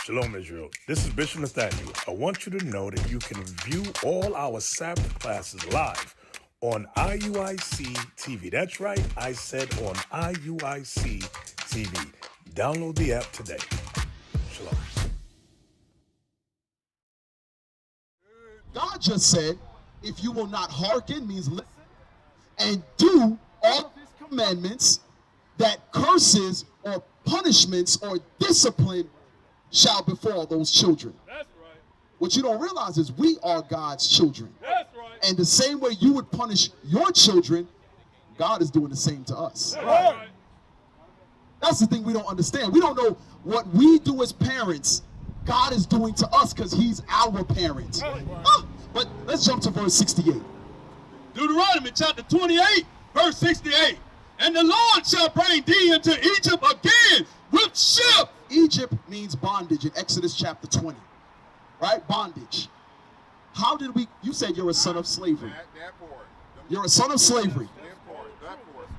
Shalom, Israel. This is Bishop Nathaniel. I want you to know that you can view all our Sabbath classes live on IUIC TV. That's right, I said on IUIC TV. Download the app today. Shalom. God just said, if you will not hearken, means listen, and do all of his commandments, that curses or punishments or discipline shall befall those children. That's right. What you don't realize is we are God's children. That's right. And the same way you would punish your children, God is doing the same to us. That's right. That's the thing we don't understand. We don't know what we do as parents, God is doing to us because he's our parent. But let's jump to verse 68. Deuteronomy chapter 28, verse 68. And the Lord shall bring thee into Egypt again with ships. Egypt means bondage in Exodus chapter 20, right? Bondage. How did we, you said you're a son of slavery. You're a son of slavery.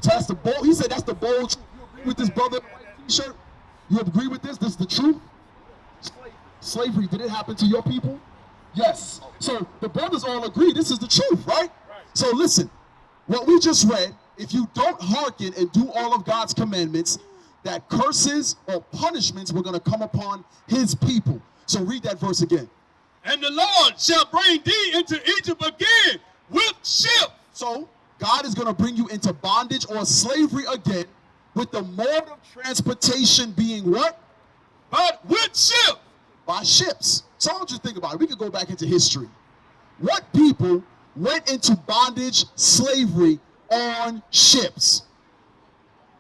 So that's the bold, he said that's the bold truth. You agree with this brother in the white t-shirt? You agree with this? This is the truth? Slavery, did it happen to your people? Yes. So the brothers all agree this is the truth, right? So listen, what we just read, if you don't hearken and do all of God's commandments, that curses or punishments were going to come upon his people. So read that verse again. And the Lord shall bring thee into Egypt again with ships. So God is going to bring you into bondage or slavery again with the mode of transportation being what? But with ships. By ships. So I want you to think about it. We could go back into history. What people went into bondage, slavery on ships?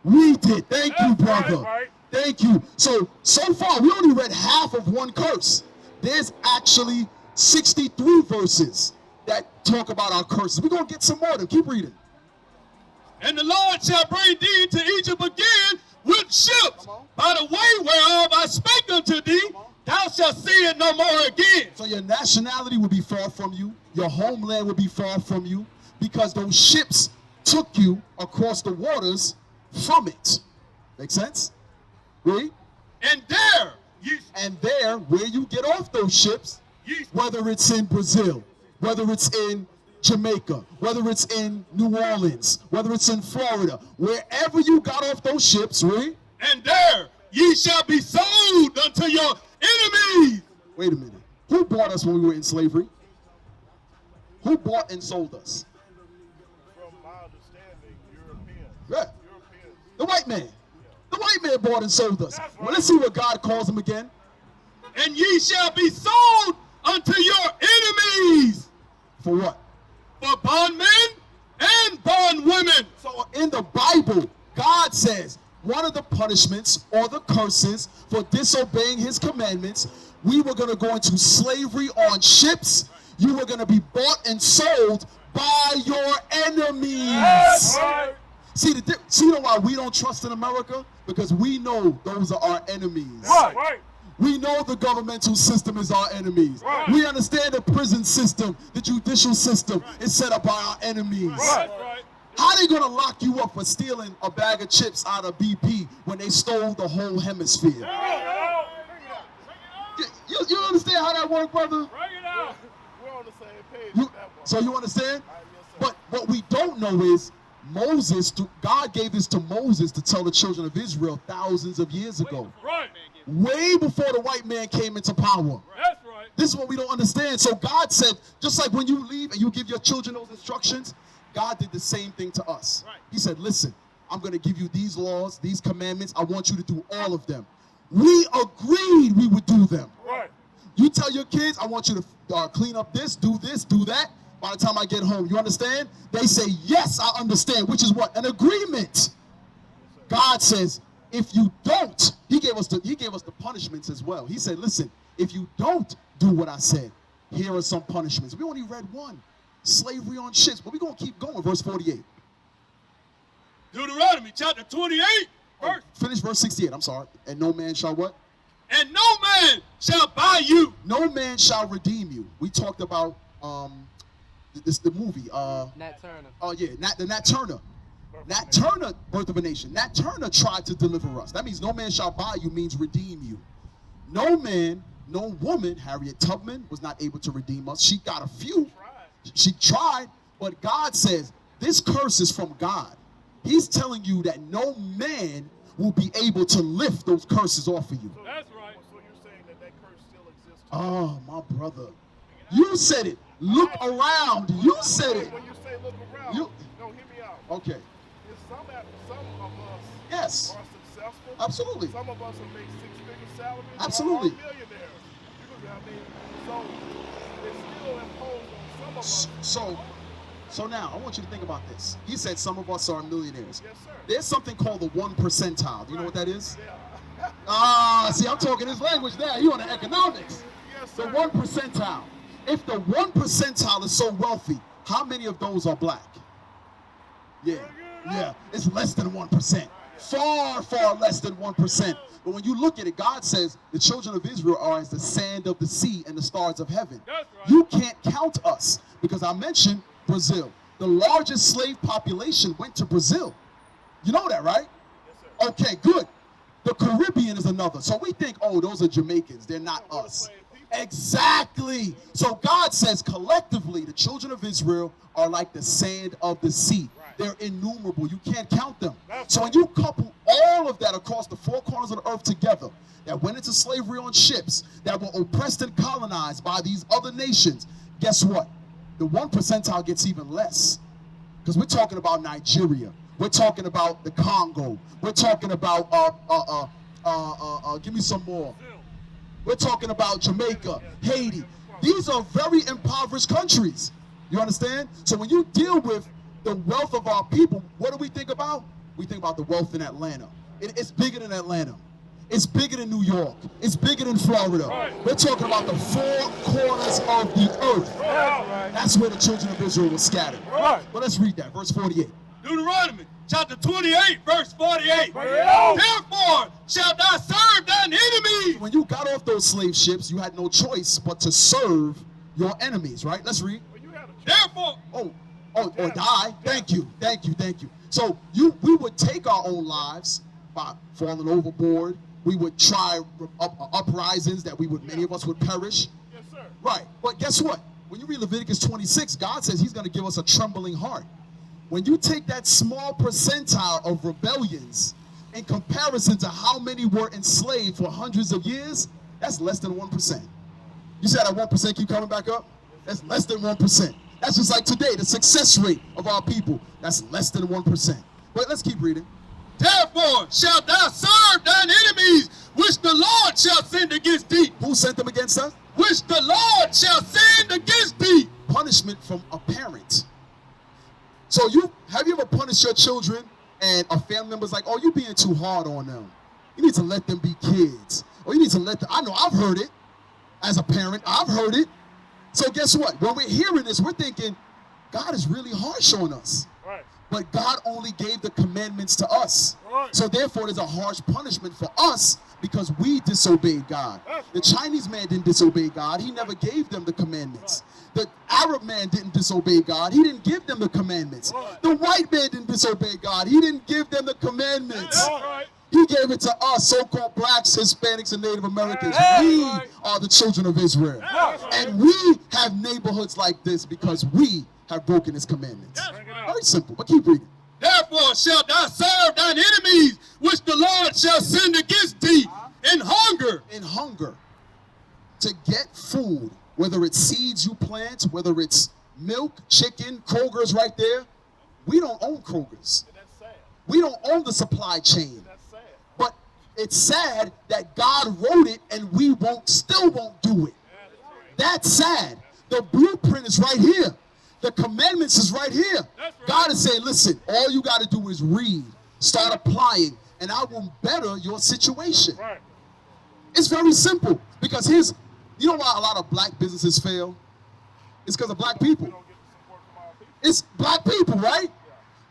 We did. Thank you, brother. Right. Thank you. So far, we only read half of one curse. There's actually 63 verses that talk about our curses. We're going to get some more of them. Keep reading. And the Lord shall bring thee into Egypt again with ships, by the way whereof I spake unto thee, thou shalt see it no more again. So your nationality will be far from you. Your homeland will be far from you, because those ships took you across the waters from it. Make sense? Read. And there, where you get off those ships, whether it's in Brazil, whether it's in Jamaica, whether it's in New Orleans, whether it's in Florida, wherever you got off those ships, read. And there ye shall be sold unto your enemies. Wait a minute. Who bought us when we were in slavery? Who bought and sold us? From my understanding, Europeans. Yeah. The white man. The white man bought and sold us. Well, let's see what God calls him again. And ye shall be sold unto your enemies. For what? For bondmen and bondwomen. So in the Bible, God says one of the punishments or the curses for disobeying his commandments, we were going to go into slavery on ships. You were going to be bought and sold by your enemies. Right. See, you know why we don't trust in America? Because we know those are our enemies. Right. We know the governmental system is our enemies. Right. We understand the prison system, the judicial system is set up by our enemies. Right. How are they going to lock you up for stealing a bag of chips out of BP when they stole the whole hemisphere? You understand how that works, brother? Bring it out. We're on the same page with that one. So you understand? Yes, sir. But what we don't know is God gave this to Moses to tell the children of Israel thousands of years ago. Right. Way before the white man came into power. That's right. This is what we don't understand. So God said, just like when you leave and you give your children those instructions, God did the same thing to us. Right. He said, listen, I'm going to give you these laws, these commandments. I want you to do all of them. We agreed we would do them. Right. You tell your kids, I want you to clean up this, do that. By the time I get home, you understand? They say, yes, I understand, which is what? An agreement. God says, if you don't, he gave us the punishments as well. He said, listen, if you don't do what I said, here are some punishments. We only read one, slavery on ships, but we're going to keep going. Verse 48. Deuteronomy chapter 28. Finish verse 68, I'm sorry. And no man shall what? And no man shall buy you. No man shall redeem you. We talked about the movie. Nat Turner. Oh yeah, Nat Turner. Nat Turner, Birth of a Nation. Nat Turner tried to deliver us. That means no man shall buy you means redeem you. No man, no woman, Harriet Tubman, was not able to redeem us. She got a few. She tried, but God says, this curse is from God. He's telling you that no man will be able to lift those curses off of you. That's right. So you're saying that that curse still exists? Oh, my brother. You said it. Look around. You said it. When you say look around, You- no, hear me out. Okay. It's some of us Yes. are successful. Absolutely. Some of us will make six-figure salaries. Absolutely. Are millionaires. I mean, so it's still imposed on some of us. So now, I want you to think about this. He said some of us are millionaires. Yes, sir. There's something called the 1 percentile. Do you know what that is? Yeah. See, I'm talking his language now. You on the economics. Yes, The sir. 1 percentile. If the 1 percentile is so wealthy, how many of those are black? Yeah. It's less than 1%. Far, far less than 1%. But when you look at it, God says the children of Israel are as the sand of the sea and the stars of heaven. That's right. You can't count us because I mentioned Brazil. The largest slave population went to Brazil. You know that, right? Yes, sir. Okay, good. The Caribbean is another. So we think, oh, those are Jamaicans. They're not us. Exactly. So God says collectively the children of Israel are like the sand of the sea. They're innumerable. You can't count them. So when you couple all of that across the four corners of the earth together, that went into slavery on ships, that were oppressed and colonized by these other nations, guess what? The 1 percentile gets even less. Because we're talking about Nigeria. We're talking about the Congo. We're talking about, give me some more. We're talking about Jamaica, Haiti. These are very impoverished countries. You understand? So when you deal with the wealth of our people, what do we think about? We think about the wealth in Atlanta. It's bigger than Atlanta. It's bigger than New York. It's bigger than Florida. We're talking about the four corners of the earth. That's where the children of Israel were scattered. But let's read that, verse 48. Deuteronomy chapter 28, verse 48. Therefore shalt thou serve thine enemies. When you got off those slave ships, you had no choice but to serve your enemies, right? Let's read. Therefore, or die. Thank you. So we would take our own lives by falling overboard. We would try uprisings that many of us would perish. Yes, sir. Right. But guess what? When you read Leviticus 26, God says he's going to give us a trembling heart. When you take that small percentile of rebellions in comparison to how many were enslaved for hundreds of years, that's less than 1%. You said that 1% keep coming back up? That's less than 1%. That's just like today, the success rate of our people. That's less than 1%. But let's keep reading. therefore shalt thou serve thine enemies, which the Lord shall send against thee. Who sent them against us? Which the Lord shall send against thee. Punishment from a parent. So have you ever punished your children and a family member's like, oh, you being too hard on them. You need to let them be kids. Or you need to let them, I know I've heard it. As a parent, I've heard it. So guess what? When we're hearing this, we're thinking, God is really harsh on us. Right. But God only gave the commandments to us. Right. So therefore, there's a harsh punishment for us because we disobeyed God. The Chinese man didn't disobey God. He never gave them the commandments. The Arab man didn't disobey God. He didn't give them the commandments. The white man didn't disobey God. He didn't give them the commandments. Right. He gave it to us, so-called blacks, Hispanics, and Native Americans. We are the children of Israel. And we have neighborhoods like this because we have broken his commandments. Very simple, but keep reading. Therefore shalt thou serve thine enemies, which the Lord shall send against thee in hunger. In hunger. To get food, whether it's seeds you plant, whether it's milk, chicken, Kroger's right there. We don't own Kroger's. That's sad. We don't own the supply chain. That's sad. But it's sad that God wrote it and we still won't do it. That's sad. The blueprint is right here. The commandments is right here. God is saying, listen, all you got to do is read, start applying, and I will better your situation. Right. It's very simple. Because you know why a lot of black businesses fail? It's because of black people. We don't get the support from our people. It's black people, right?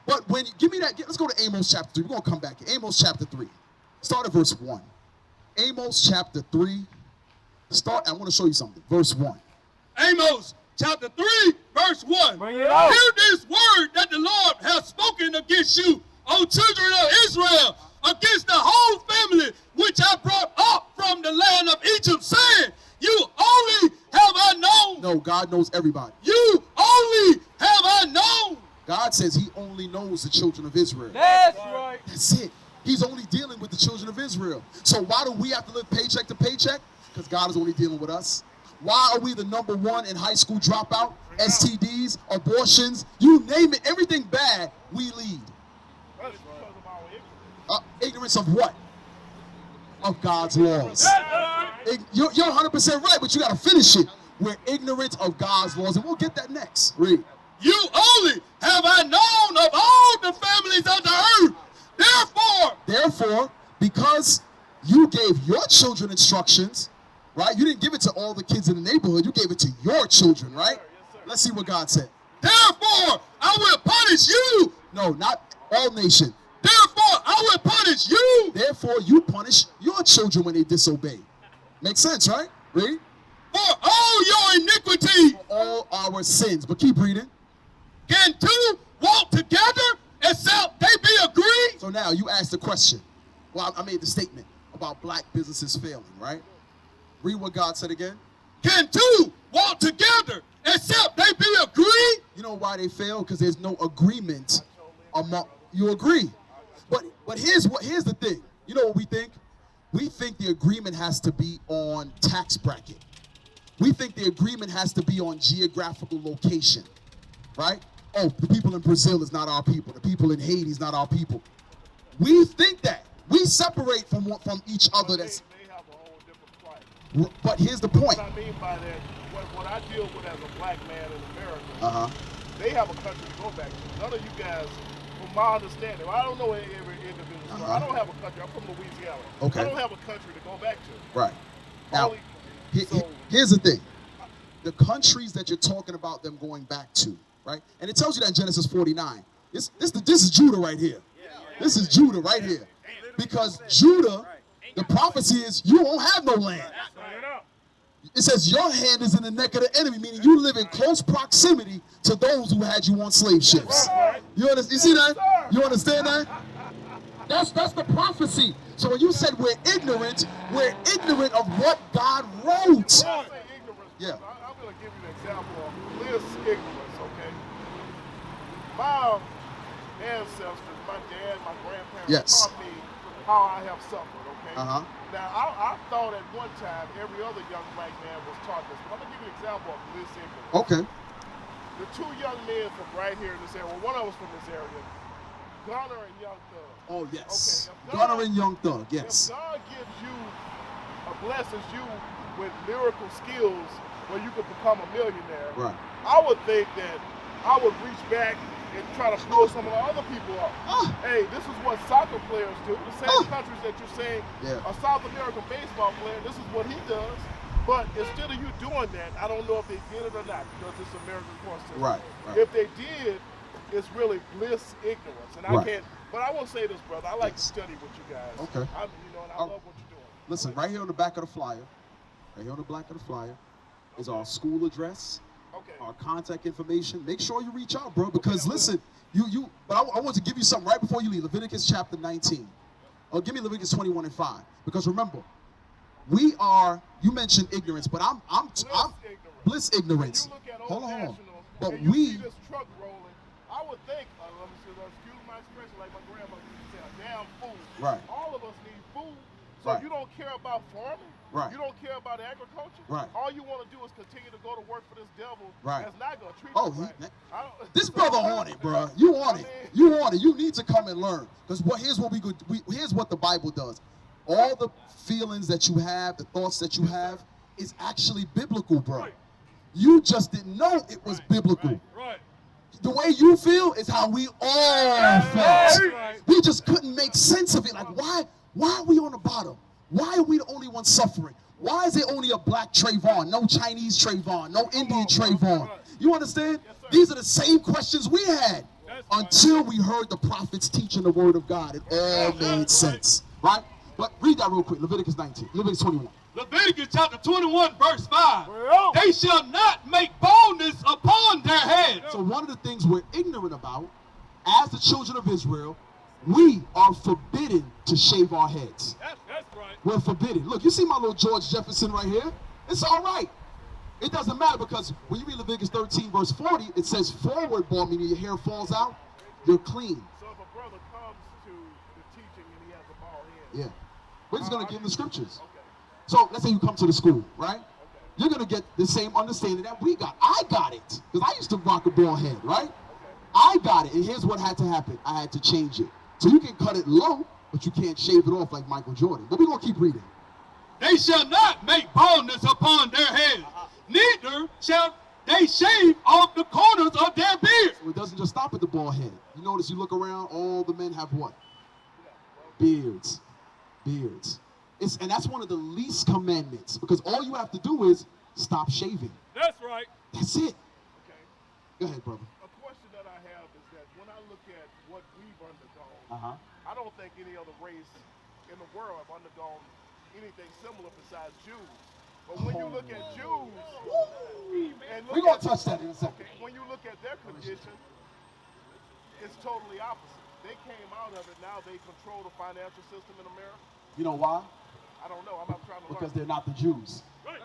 But when give me that, let's go to Amos chapter 3. We're going to come back here. Amos chapter 3. Start at verse 1. Amos chapter 3. I want to show you something. Verse 1. Amos chapter 3, verse 1. Bring it out. Hear this word that the Lord hath spoken against you, O children of Israel, against the whole family which I brought up from the land of No, God knows everybody. You only have I known. God says he only knows the children of Israel. That's right. That's it. He's only dealing with the children of Israel. So why do we have to live paycheck to paycheck? Because God is only dealing with us. Why are we the #1 in high school dropout? STDs, abortions, you name it, everything bad, we lead. That's because of our ignorance. Ignorance of what? Of God's laws. You're 100% right, but you got to finish it. We're ignorant of God's laws, and we'll get that next. Read. You only have I known of all the families of the earth. Therefore, because you gave your children instructions, right? You didn't give it to all the kids in the neighborhood. You gave it to your children, right? Yes, sir. Let's see what God said. Therefore, I will punish you. No, not all nation. Therefore, I will punish you. Therefore, you punish your children when they disobey. Makes sense, right? Read. For all your iniquity. All our sins. But keep reading. Can two walk together except they be agreed? So now you ask the question. Well, I made the statement about black businesses failing, right? Read what God said again. Can two walk together except they be agreed? You know why they fail? Because there's no agreement among. You agree, but here's the thing. You know what we think? We think the agreement has to be on tax bracket. We think the agreement has to be on geographical location, right? Oh, the people in Brazil is not our people. The people in Haiti is not our people. We think that. We separate from each other. That's. They have a whole different plight. But here's the point. What I mean by that, what I deal with as a black man in America, they have a country to go back to. None of you guys, from my understanding, I don't know every individual story. I don't have a country. I'm from Louisiana. Okay. I don't have a country to go back to. Right. Now, Only- here's the thing. The countries that you're talking about them going back to, right? And it tells you that in Genesis 49. This is Judah right here. This is Judah right here. Because Judah, the prophecy is you won't have no land. It says your hand is in the neck of the enemy, meaning you live in close proximity to those who had you on slave ships. You understand? You see that? You understand that? That's the prophecy. So when you said we're ignorant of what God wrote. Yeah. I'm going to give you an example of bliss ignorance, okay? My ancestors, my dad, my grandparents taught me how I have suffered, okay? Now, I thought at one time every other young black man was taught this, but I'm going to give you an example of bliss ignorance. Okay. The two young men from right here in this area, well, one of us from this area, Gunner and Young Thug. Oh, yes. Okay, Gunner and Young Thug, yes. If God gives you, blesses you with lyrical skills where you could become a millionaire, Right. I would think that I would reach back and try to pull some of the other people up. Hey, this is what soccer players do. The same countries that you're saying, a South American baseball player, this is what he does. But instead of you doing that, I don't know if they did it or not because it's American court system. Right. If they did, it's really bliss ignorance. And I can't, but I will say this, brother, I like to study with you guys. Okay. And I love what you're doing. Listen, right here on the back of the flyer, is our school address, our contact information. Make sure you reach out, bro, because listen, but I want to give you something right before you leave. Leviticus chapter 19. Oh, give me Leviticus 21:5. Because remember, you mentioned ignorance, but I'm bliss ignorance. Hold on. But and you we see this truck rolling, I would think, excuse my expression, like my grandmother used to say, a damn fool. Right. All of us need food. So you don't care about farming. Right. You don't care about agriculture. Right. All you want to do is continue to go to work for this devil. Right. That's not going to treat Oh, you right. this brother on it, bro. You on it. You on it. You need to come and learn. Because here's what the Bible does. All the feelings that you have, the thoughts that you have, is actually biblical, bro. Right. You just didn't know it was biblical. Right. The way you feel is how we all felt. Right. We just couldn't make sense of it. Like, why are we on the bottom? Why are we the only ones suffering? Why is there only a black Trayvon, no Chinese Trayvon, no Indian Trayvon? You understand? These are the same questions we had until we heard the prophets teaching the word of God. It all made sense, right? But read that real quick. Leviticus 19, Leviticus 21. Leviticus chapter 21, verse 5. They shall not make boldness upon their heads. So one of the things we're ignorant about, as the children of Israel, we are forbidden to shave our heads. That's right. We're forbidden. Look, you see my little George Jefferson right here? It's all right. It doesn't matter, because when you read Leviticus 13 verse 40, it says forward bald, meaning your hair falls out, you're clean. So if a brother comes to the teaching and he has a bald head. Yeah. We're just going to give him the scriptures. Okay. So let's say you come to the school, right? You're going to get the same understanding that we got. I got it, because I used to rock a bald head, right? I got it, and here's what had to happen. I had to change it. So you can cut it low, but you can't shave it off like Michael Jordan. But we're going to keep reading. They shall not make baldness upon their heads, neither shall they shave off the corners of their beards. So it doesn't just stop at the bald head. You notice, you look around, all the men have what? Beards. Beards. And that's one of the least commandments, because all you have to do is stop shaving. That's right. That's it. Okay. Go ahead, brother. A question that I have is that when I look at what we've undergone, I don't think any other race in the world have undergone anything similar besides Jews. But when you look at Jews, and We're going to touch that in a second. okay, when you look at their condition, it's totally opposite. They came out of it, now they control the financial system in America. You know why? I don't know, I'm not trying to Because learn. they're not the Jews. Right.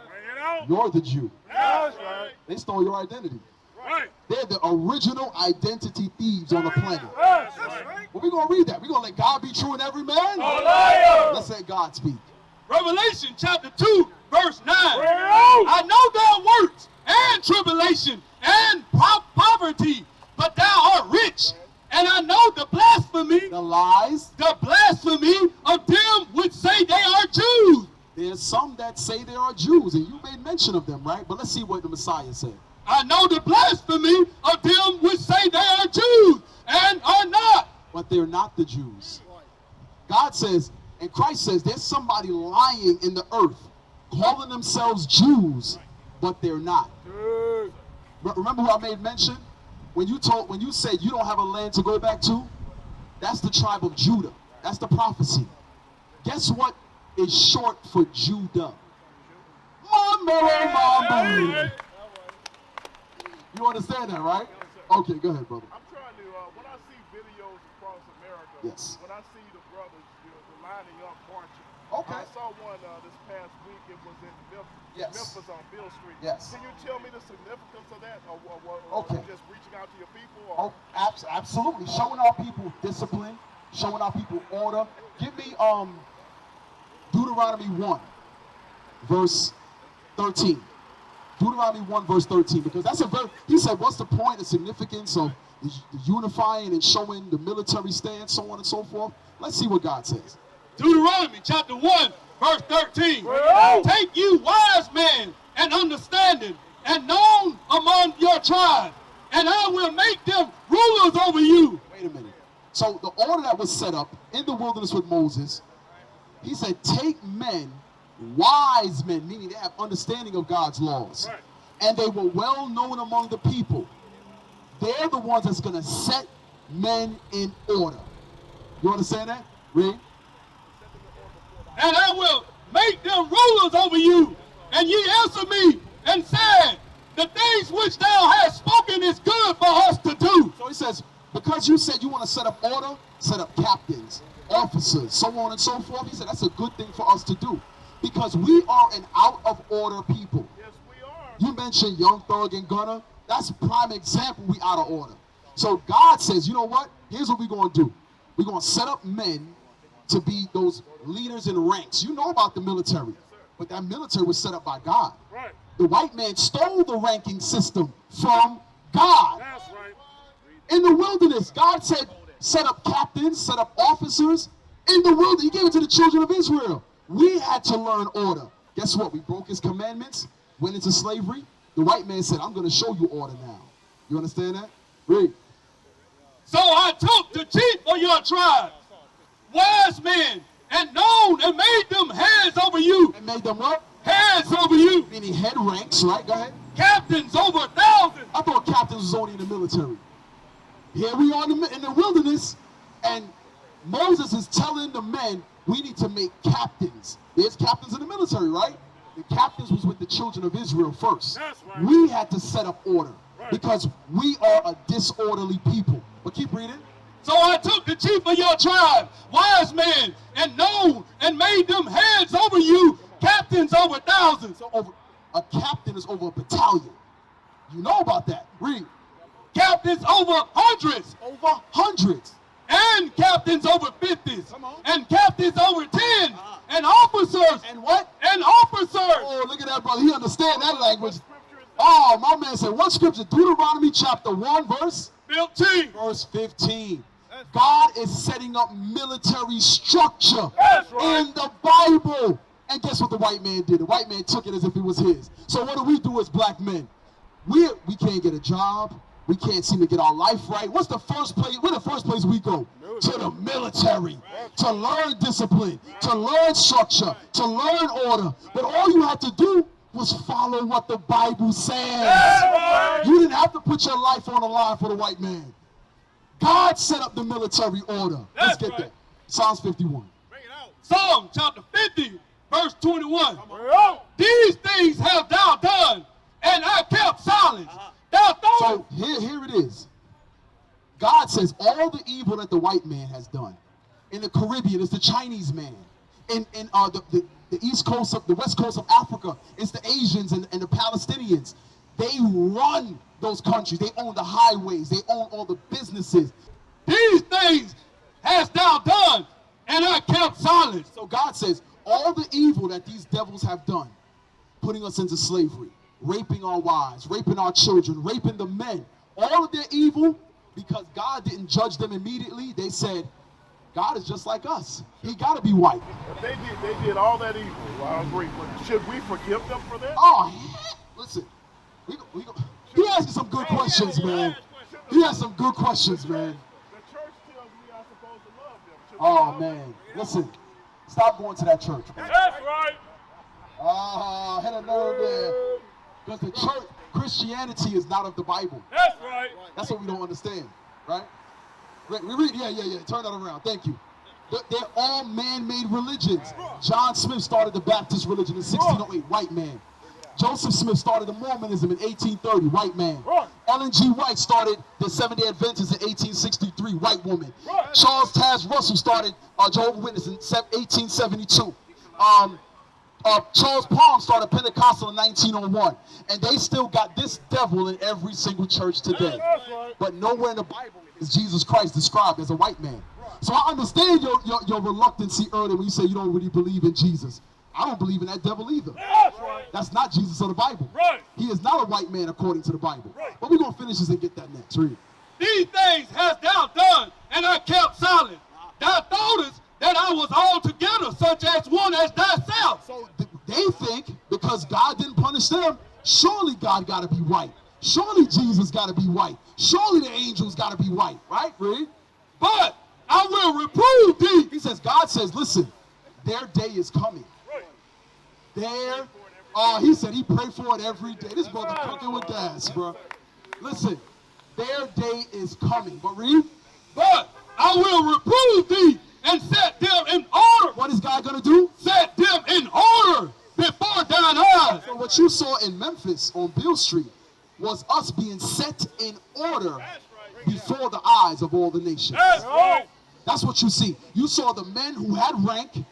You're the Jew. That's right. They stole your identity. Right. They're the original identity thieves on the planet. That's right. Well, we're going to read that. We're going to let God be true and every man. Let's let God speak. Revelation chapter 2, verse 9. I know thy works and tribulation and poverty, but thou art rich. And I know the blasphemy, The lies. the blasphemy of them which say they are Jews. There's some that say they are Jews, and you made mention of them, right? But let's see what the Messiah said. I know the blasphemy of them which say they are Jews and are not. But they're not the Jews. God says, and Christ says, there's somebody lying in the earth, calling themselves Jews, but they're not. Remember who I made mention? When you said you don't have a land to go back to, that's the tribe of Judah. That's the prophecy. Guess what is short for Judah? Mama. You understand that, right? Okay, go ahead, brother. I'm trying to, when I see videos across America, Yes. when I see the brothers the lining up marching, Okay. I saw one this past week, it was in Memphis, Yes. Memphis on Beale Street. Yes. Can you tell me the significance of that, or Okay. just reaching out to your people? Or? Oh, absolutely. Showing our people discipline, showing our people order. Give me Deuteronomy 1, verse 13. Deuteronomy 1, verse 13, because that's he said, what's the point, the significance of the unifying and showing the military stance, so on and so forth? Let's see what God says. Deuteronomy chapter 1, verse 13. Take you wise men and understanding and known among your tribe, and I will make them rulers over you. Wait a minute. So the order that was set up in the wilderness with Moses, he said, take men, wise men, meaning they have understanding of God's laws. Right. And they were well known among the people. They're the ones that's going to set men in order. You understand that? Read. And I will make them rulers over you. And ye answer me and said, the things which thou hast spoken is good for us to do. So he says, because you said you want to set up order, set up captains, officers, so on and so forth. He said that's a good thing for us to do. Because we are an out of order people. Yes, we are. You mentioned Young Thug and Gunner. That's a prime example we out of order. So God says, you know what? Here's what we're going to do. We're going to set up men to be those leaders in ranks. You know about the military. But that military was set up by God. Right. The white man stole the ranking system from God. That's right. In the wilderness, God said, set up captains, set up officers. In the wilderness, he gave it to the children of Israel. We had to learn order. Guess what? We broke his commandments, went into slavery. The white man said, I'm going to show you order now. You understand that? Read. So I took the chief of your tribe, wise men, and known, and made them heads over you. And made them what? Heads over you. Meaning head ranks, right? Go ahead. Captains over 1,000. I thought captains was only in the military. Here we are in the wilderness, and Moses is telling the men, we need to make captains. There's captains in the military, right? The captains was with the children of Israel first. That's right. We had to set up order Right. because we are a disorderly people. But keep reading. So I took the chief of your tribe, wise men, and known, and made them heads over you, captains over 1,000. So A captain is over a battalion. You know about that. Read. Captains over hundreds. Over hundreds. And captains over 50s. And captains over 10. And officers. And what? And officers. Oh, look at that, brother. He understands that language. Oh, my man said, what scripture? Deuteronomy chapter 1, verse 15. Verse 15. God is setting up military structure in the Bible. And guess what the white man did? The white man took it as if it was his. So what do we do as black men? We can't get a job. We can't seem to get our life right. What's the first place? Where the first place we go? To the military. To learn discipline. To learn structure. To learn order. But all you had to do was follow what the Bible says. You didn't have to put your life on the line for the white man. God set up the military order. Let's get that. Psalms 51. Psalm chapter 50, verse 21. These things have thou done, and I kept silence. So here it is. God says all the evil that the white man has done. In the Caribbean, it's the Chinese man. In the east coast of the west coast of Africa, it's the Asians and the Palestinians. They run those countries. They own the highways. They own all the businesses. These things hast thou done, and I kept silence. So God says all the evil that these devils have done, putting us into slavery, raping our wives, raping our children, raping the men, all of their evil, because God didn't judge them immediately, they said, God is just like us. He got to be white. They did all that evil. Well, I agree. But should we forgive them for that? Oh, listen. He asked some good questions, man. He has some good questions, man. The church tells me I'm supposed to love them. Oh, man. Listen. Stop going to that church, man. That's right. I had a nerve there. Because the church, Christianity is not of the Bible. That's right. That's what we don't understand, right? We read, yeah. Turn that around. Thank you. They're all man-made religions. John Smith started the Baptist religion in 1608, white man. Joseph Smith started the Mormonism in 1830, white man. Ellen G. White started the Seventh-day Adventists in 1863, white woman. Charles Taze Russell started Jehovah's Witness in 1872. Charles Palm started Pentecostal in 1901. And they still got this devil in every single church today. But nowhere in the Bible is Jesus Christ described as a white man. So I understand your reluctancy earlier when you say you don't really believe in Jesus. I don't believe in that devil either. That's not Jesus of the Bible. He is not a white man according to the Bible. But we're going to finish this and get that next. Read. These things hast thou done, and I kept silent. Thou thoughtest that I was altogether such as one as thyself. So they think because God didn't punish them, surely God got to be white. Surely Jesus got to be white. Surely the angels got to be white. Right? Read. But I will reprove thee. He says, God says, listen, their day is coming. He said he prayed for it every day. This brother cooking with gas, bro. Listen, their day is coming. But read. But I will reprove thee and set them in order. What is God going to do? Set them in order before thine eyes. So what you saw in Memphis on Beale Street was us being set in order before the eyes of all the nations. That's what you see. You saw the men who had rank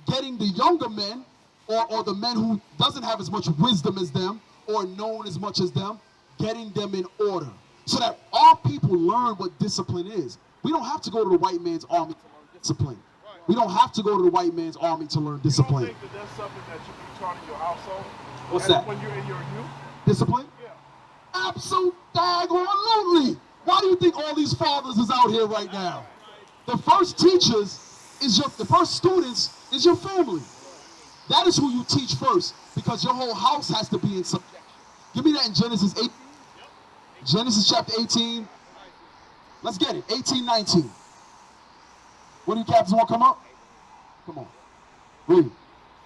getting the younger men or the men who doesn't have as much wisdom as them or known as much as them, getting them in order. So that our people learn what discipline is. We don't have to go to the white man's army to learn discipline. We don't have to go to the white man's army to learn discipline. You don't think that that's something that should be taught in your household? What's that? When you're in your youth? Discipline? Yeah. Absolutely. Why do you think all these fathers is out here right now? The first teachers the first students is your family. That is who you teach first, because your whole house has to be in subjection. Give me that in Genesis 8. Genesis chapter 18. Let's get it. 18, 19. What do you captains want to come up? Come on. Read.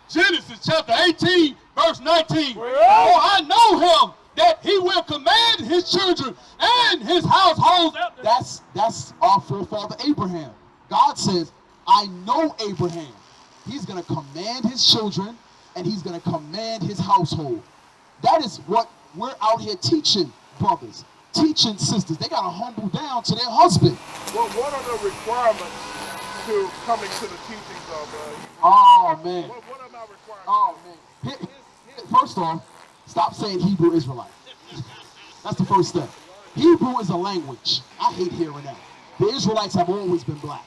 Genesis chapter 18, verse 19. For I know him, that he will command his children and his household. That's our forefather Abraham. God says, I know Abraham. He's going to command his children and he's going to command his household. That is what we're out here teaching brothers, teaching sisters. They got to humble down to their husband. Well, what are the requirements to coming to the teachings of Oh, man. What are my requirements? Oh, man. First off, Stop saying Hebrew Israelite. That's the first step. Hebrew is a language. I hate hearing that. The Israelites have always been black.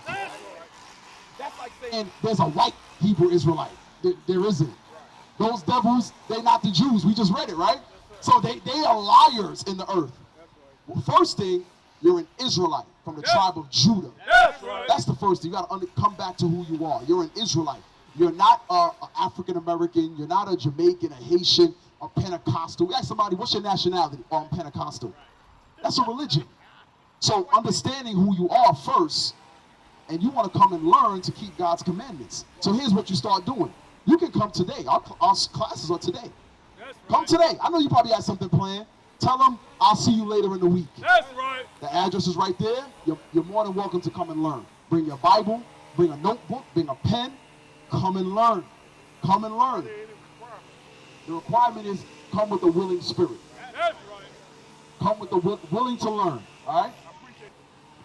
That's like saying there's a white Hebrew Israelite. There isn't. Those devils, they're not the Jews. We just read it, right? So they are liars in the earth. Well, first thing, you're an Israelite from the tribe of Judah. That's the first thing. You got to come back to who you are. You're an Israelite. You're not an African American. You're not a Jamaican, a Haitian, a Pentecostal. We ask somebody, what's your nationality? Oh, I'm Pentecostal. That's a religion. So understanding who you are first, and you want to come and learn to keep God's commandments. So here's what you start doing. You can come today. Our classes are today. Come today. I know you probably have something planned. Tell them, I'll see you later in the week. That's right. The address is right there. You're more than welcome to come and learn. Bring your Bible, bring a notebook, bring a pen. Come and learn. Come and learn. The requirement is come with a willing spirit. That's right. Come with the willing to learn. All right?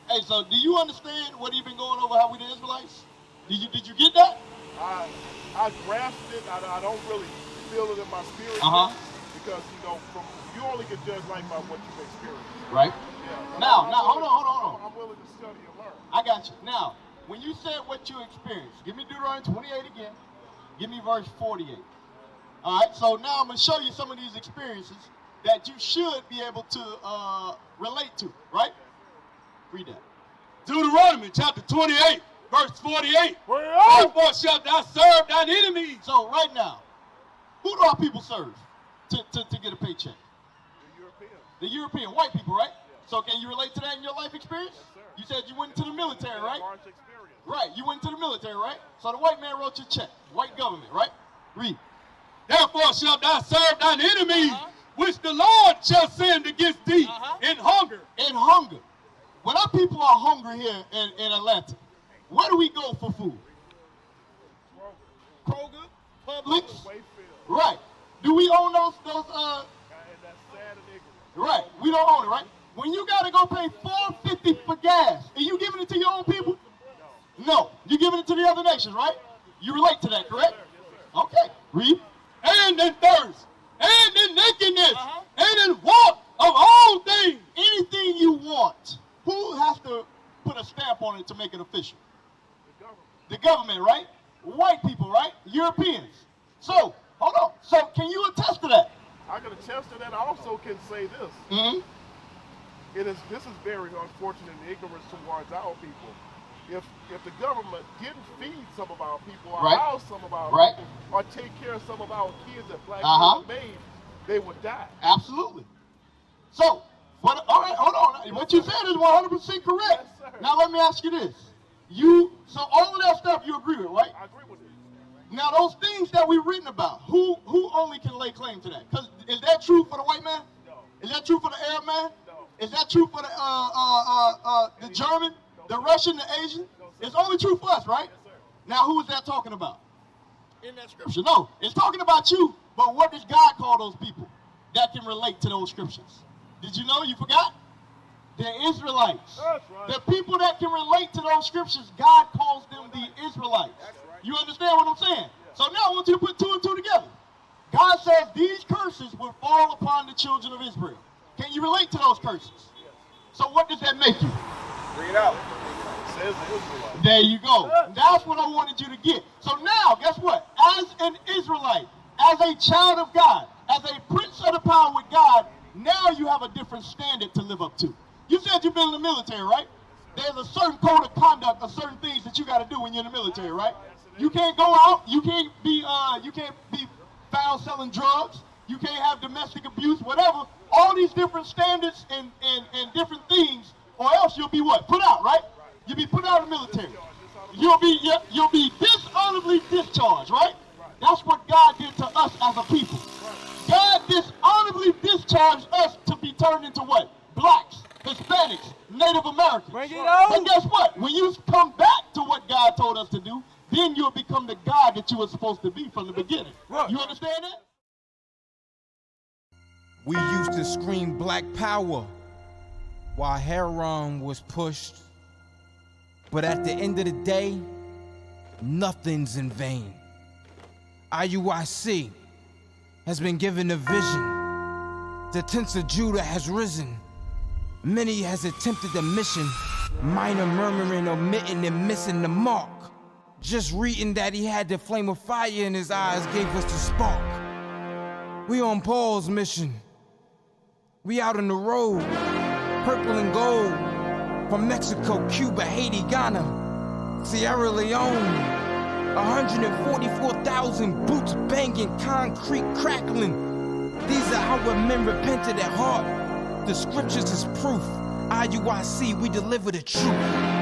Hey, so do you understand what he's been going over how we the Israelites? Did you get that? I grasped it. I don't really feel it in my spirit because you only get judged like by what you've experienced. Right. Yeah. Now, hold on. I'm willing to study and learn. I got you. Now, when you said what you experienced, give me Deuteronomy 28 again. Give me verse 48. All right. So now I'm gonna show you some of these experiences that you should be able to relate to. Right. Read that. Deuteronomy chapter 28, verse 48. Therefore shalt thou serve thine enemies. So right now, who do our people serve to get a paycheck? The Europeans. The European, white people, right? Yeah. So can you relate to that in your life experience? Yes, sir. You said you went into the military, right? Large experience. Right, you went to the military, right? So the white man wrote your check, white government, right? Read. Therefore shalt thou serve thine enemies, which the Lord shall send against thee in hunger. In hunger. When our people are hungry here in Atlanta, where do we go for food? Kroger, Publix. Right. Do we own those And that's sad and ignorant. Right. We don't own it, right? When you gotta go pay $4.50 for gas, are you giving it to your own people? No. You giving it to the other nations, right? You relate to that, correct? Okay. Read. And in thirst, and in nakedness, and in want of all things. Anything you want. Who has to put a stamp on it to make it official? The government. The government, right? White people, right? Europeans. So, hold on. So, can you attest to that? I can attest to that. I also can say this. Mm-hmm. This is very unfortunate and ignorance towards our people. If the government didn't feed some of our people, or house some of our people, or take care of some of our kids that black people made, they would die. Absolutely. So, all right, hold on. What you said is 100% correct. Yes, now let me ask you this. So all of that stuff you agree with, right? I agree with it. Now those things that we've written about, who only can lay claim to that? Because is that true for the white man? No. Is that true for the Arab man? No. Is that true for the German, the Russian, the Asian? It's only true for us, right? Yes, sir. Now who is that talking about? In that scripture. No, it's talking about you. But what does God call those people that can relate to those scriptures? Did you know? You forgot? They're Israelites. That's right. The people that can relate to those scriptures, God calls them the Israelites. That's right. You understand what I'm saying? Yeah. So now I want you to put two and two together. God says these curses will fall upon the children of Israel. Can you relate to those curses? Yes. So what does that make you? Bring it out. It says the Israelites. There you go. That's what I wanted you to get. So now, guess what? As an Israelite, as a child of God, as a prince of the power with God, now you have a different standard to live up to. You said you've been in the military, right? There's a certain code of conduct of certain things that you got to do when you're in the military, right? You can't go out. You can't be found selling drugs. You can't have domestic abuse, whatever. All these different standards and different things, or else you'll be what? Put out, right? You'll be put out of the military. You'll be dishonorably discharged, right? That's what God did to us as a people. God dishonorably discharged us to be turned into what? Blacks, Hispanics, Native Americans. Bring it on. But guess what? When you come back to what God told us to do, then you'll become the God that you were supposed to be from the beginning. Right. You understand that? We used to scream black power while heroin was pushed. But at the end of the day, nothing's in vain. IUIC, has been given a vision. The tents of Judah has risen. Many has attempted the mission, minor murmuring, omitting, and missing the mark. Just reading that he had the flame of fire in his eyes gave us the spark. We on Paul's mission. We out on the road, purple and gold, from Mexico, Cuba, Haiti, Ghana, Sierra Leone. 144,000 boots banging, concrete crackling. These are our men repented at heart. The scriptures is proof. IUIC, we deliver the truth.